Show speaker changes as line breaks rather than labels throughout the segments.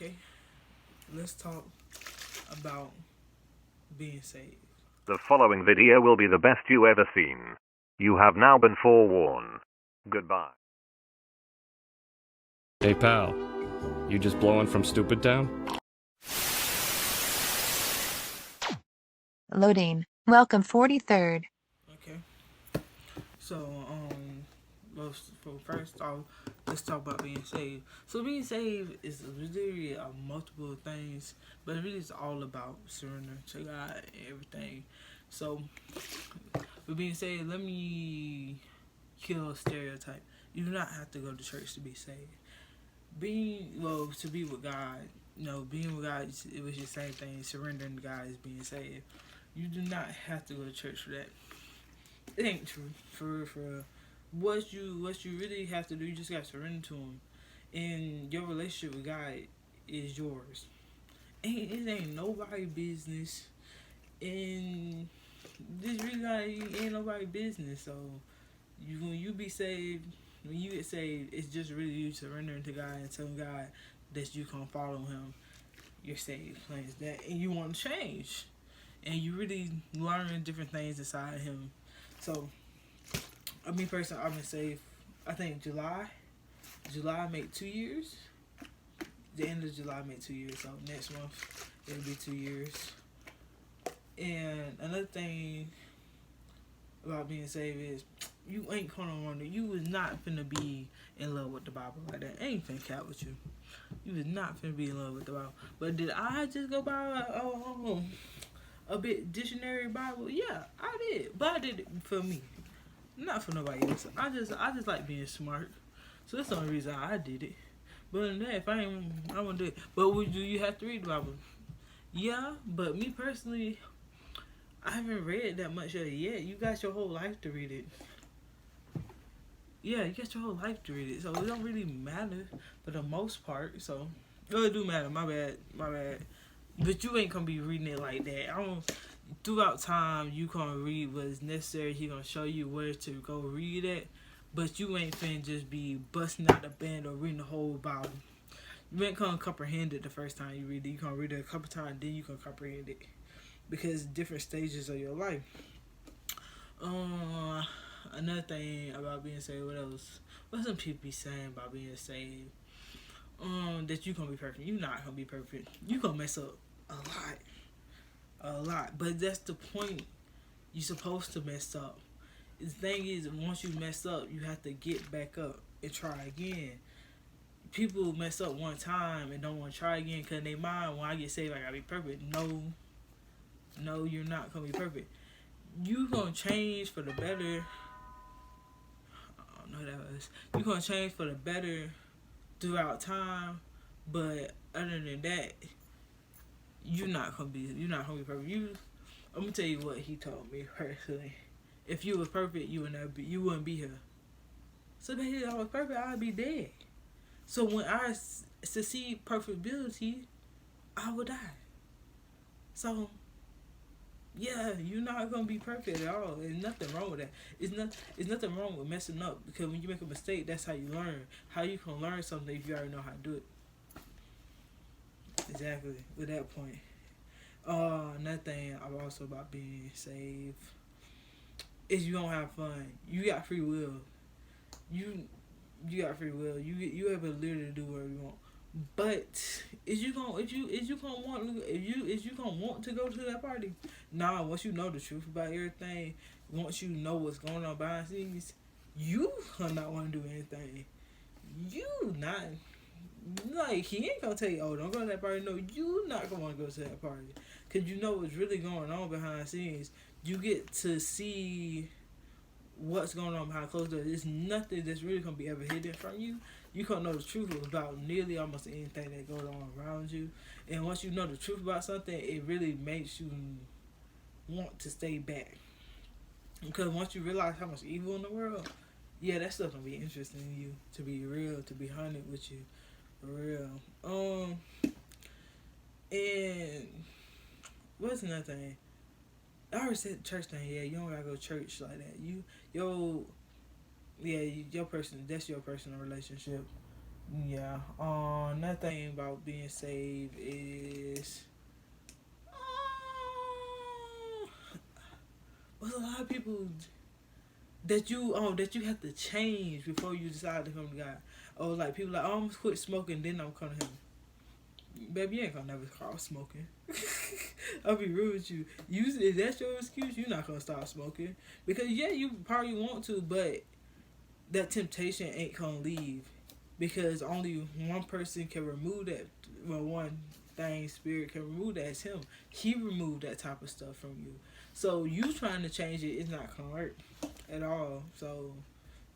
Okay, let's talk about being saved.
The following video will be the best you ever seen. You have now been forewarned. Goodbye.
Hey pal, you just blowing from Stupid Town?
Loading. Welcome 43rd.
Okay, so first off, let's talk about being saved. So being saved is really multiple things, but it really is all about surrender to God and everything. So with being saved, let me kill a stereotype. You do not have to go to church to be saved. To be with God, being with God, it was the same thing. Surrendering to God is being saved. You do not have to go to church for that. It ain't true. For what you really have to do, you just got to surrender to Him, and your relationship with God is yours. It ain't nobody business, and this really ain't nobody business. So when you be saved, when you get saved, it's just really you surrendering to God and telling God that you can follow Him. You're saved, plans that, and you want to change, and you really learn different things inside Him. So, me personally, I've been saved. I think July made 2 years. The end of July made 2 years. So next month it'll be 2 years. And another thing about being saved is you ain't gonna wonder. You was not finna be in love with the Bible like that. Ain't finna cap with you. You was not finna be in love with the Bible. But did I just go buy a bit dictionary Bible? Yeah, I did. But I did it for me, not for nobody else. I just like being smart. So that's the only reason I did it. But other than that, if I wouldn't do it. But do you have to read the Bible? Yeah, but me personally, I haven't read that much of it yet. You got your whole life to read it. Yeah, you got your whole life to read it. So it don't really matter for the most part. So, it do matter. My bad. But you ain't gonna be reading it like that. Throughout time, you gonna read what is necessary. He gonna show you where to go read it. But you ain't finna just be busting out the band or reading the whole Bible. You ain't gonna comprehend it the first time you read it. You gonna read it a couple times, then you can comprehend it. Because different stages of your life. Uh, Another thing about being saved, what else? What some people be saying about being saved? That you gonna be perfect. You not gonna be perfect. You gonna mess up a lot. But that's the point. You supposed to mess up. The thing is, once you mess up, you have to get back up and try again. People mess up one time and don't want to try again because in their mind, when I get saved, I gotta be perfect. No, you're not gonna be perfect. You gonna change for the better. I don't know who that was. You gonna change for the better throughout time, but other than that, you're not gonna be perfect. I'm gonna tell you what he told me personally. If you was perfect, you wouldn't be here. So if I was perfect, I'd be dead. So when I succeed perfectibility, I would die. So yeah, you're not gonna be perfect at all. There's nothing wrong with that. It's nothing wrong with messing up because when you make a mistake, that's how you learn. How you can learn something if you already know how to do it. Exactly. With that point. Another thing I'm also about being saved is you gonna have fun. You got free will. You got free will. You have ability to do whatever you want. But is you gonna want to go to that party? Nah. Once you know the truth about everything, once you know what's going on behind the scenes, you gonna not want to do anything. You not like he ain't gonna tell you, oh, don't go to that party. No, you not gonna want to go to that party because you know what's really going on behind the scenes. You get to see what's going on behind closed doors. There's nothing that's really gonna be ever hidden from you. You can't know the truth about nearly almost anything that goes on around you. And once you know the truth about something, it really makes you want to stay back. Because once you realize how much evil in the world, yeah, that stuff gonna be interesting to you. To be real, to be hunted with you, for real. And what's another thing? I already said the church thing. Yeah, you don't gotta go to church like that. Your person. That's your personal relationship. Yeah. Another thing about being saved is, but a lot of people that you have to change before you decide to come to God. Oh, like people like, oh, I'm gonna quit smoking, then I'm coming to Him. Baby, you ain't gonna never stop smoking. I'll be real with you. If that's your excuse, you're not gonna stop smoking. Because yeah, you probably want to, but that temptation ain't gonna leave. Because only one person can remove that. Well, one thing spirit can remove that. It's Him. He removed that type of stuff from you. So you trying to change it is not gonna work at all. So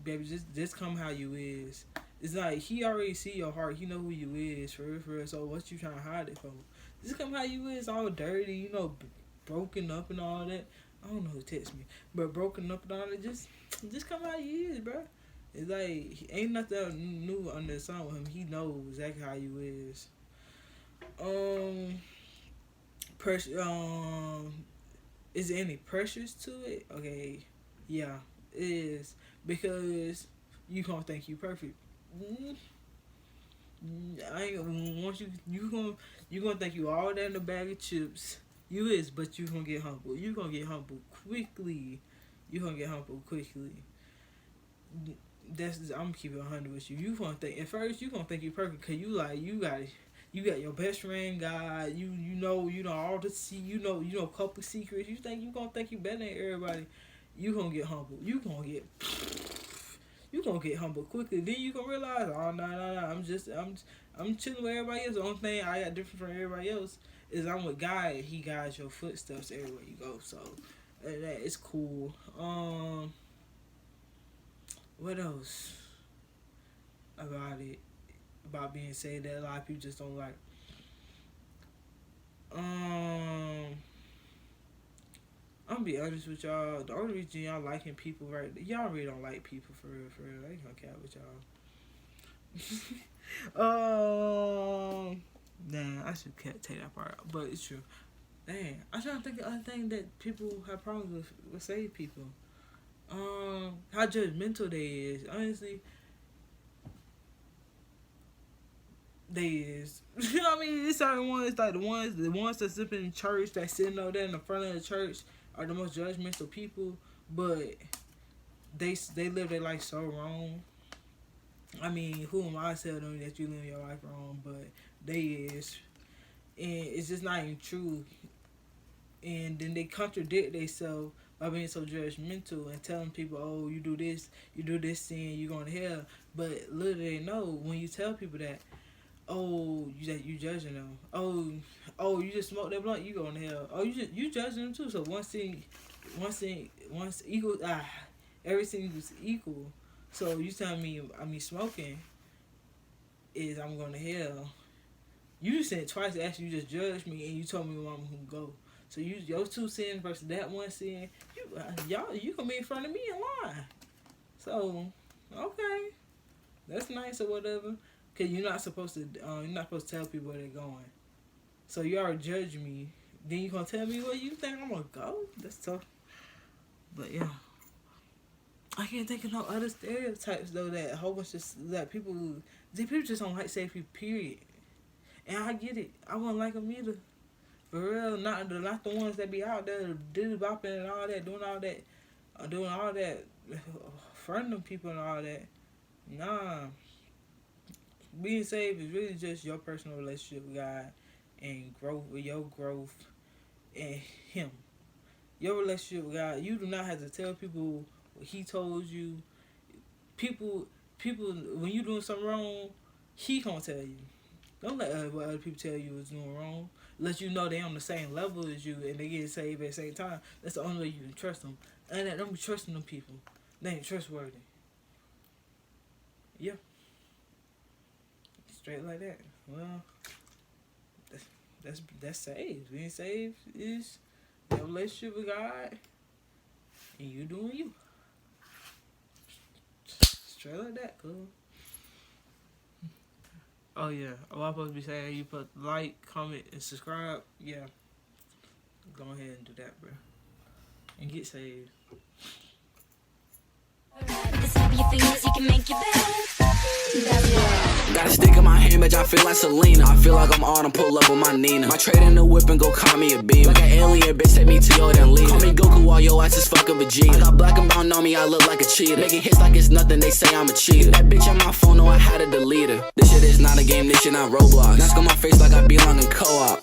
baby, just come how you is. It's like He already see your heart. He know who you is for real, for real. So what you trying to hide it from? Just come how you is, all dirty, broken up and all that. I don't know who texts me, but broken up and all that. Just come how you is, bro. It's like ain't nothing new under the sun with Him. He knows exactly how you is. Pressure. Is there any pressures to it? Okay, yeah, it is because you gonna think you perfect. I ain't gonna want you gonna think you all that in a bag of chips. You is, but you gonna get humble. You gonna get humble quickly. You gonna get humble quickly. I'm keeping 100 with you. You gonna think at first you gonna think you perfect because you got your best friend God. You know all the you know couple secrets. You gonna think you better than everybody. You gonna get humble. You gonna get humble quickly. Then you gonna realize, oh no. I'm chilling with everybody else. The only thing I got different from everybody else is I'm with God. He guides your footsteps everywhere you go. So that is cool. What else about it? About being saved that a lot of people just don't like. I'm gonna be honest with y'all. The only reason y'all liking people, right? Y'all really don't like people for real. I ain't gonna care with y'all. Nah, I should take that part out, but it's true. Dang, I'm trying to think of other thing that people have problems with saved people. How judgmental they is. Honestly, they is. You know what I mean? These certain ones, like the ones that sit in church, that sitting over there in the front of the church, are the most judgmental people. But they live their life so wrong. I mean, who am I to tell them that you live your life wrong? But they is, and it's just not even true. And then they contradict themselves by being so judgmental and telling people, oh, you do this sin, you going to hell. But little they know, when you tell people that, oh, you judging them. Oh, you just smoke that blunt, you going to hell. Oh, you judging them too. So once equal, everything is equal. So you telling me, smoking is I'm going to hell. You just said twice, actually, you just judged me and you told me where I'm going to go. So your two sins versus that one sin, you gonna be in front of me and lie. So, okay, that's nice or whatever. Cause you're not supposed to tell people where they're going. So you already judge me. Then you gonna tell me where you think I'm gonna go? That's tough. But yeah, I can't think of no other stereotypes though that a whole bunch of that people just don't like safety. Period. And I get it. I wouldn't like them either. For real, not the ones that be out there diddy bopping and all that, doing all that, fronting people and all that. Nah, being saved is really just your personal relationship with God and your growth and Him. Your relationship with God, you do not have to tell people what He told you. People, when you doing something wrong, He gonna tell you. Don't let what other people tell you is doing wrong. Let you know they on the same level as you and they get saved at the same time. That's the only way you can trust them. And don't be trusting them people. They ain't trustworthy. Yeah. Straight like that. Well, that's saved. Being saved is your relationship with God and you doing you. Straight like that, cool. Oh yeah, what I'm supposed to be saying, you put like, comment, and subscribe. Yeah, go ahead and do that, bro, and get saved.
top of your fingers, he can make you better. That's why.
Got a stick in my hand, bitch, I feel like Selena. I feel like I'm on and pull up with my Nina. My trade in the whip and go call me a beam. Like an alien, bitch, take me to your then leave. Call me Goku while your ass is fucking Vegeta. I got black and brown on me, I look like a cheater. Making hits like it's nothing, they say I'm a cheater. That bitch on my phone, know I had to delete her. This shit is not a game, this shit not Roblox. Mask on my face like I belong in co-op.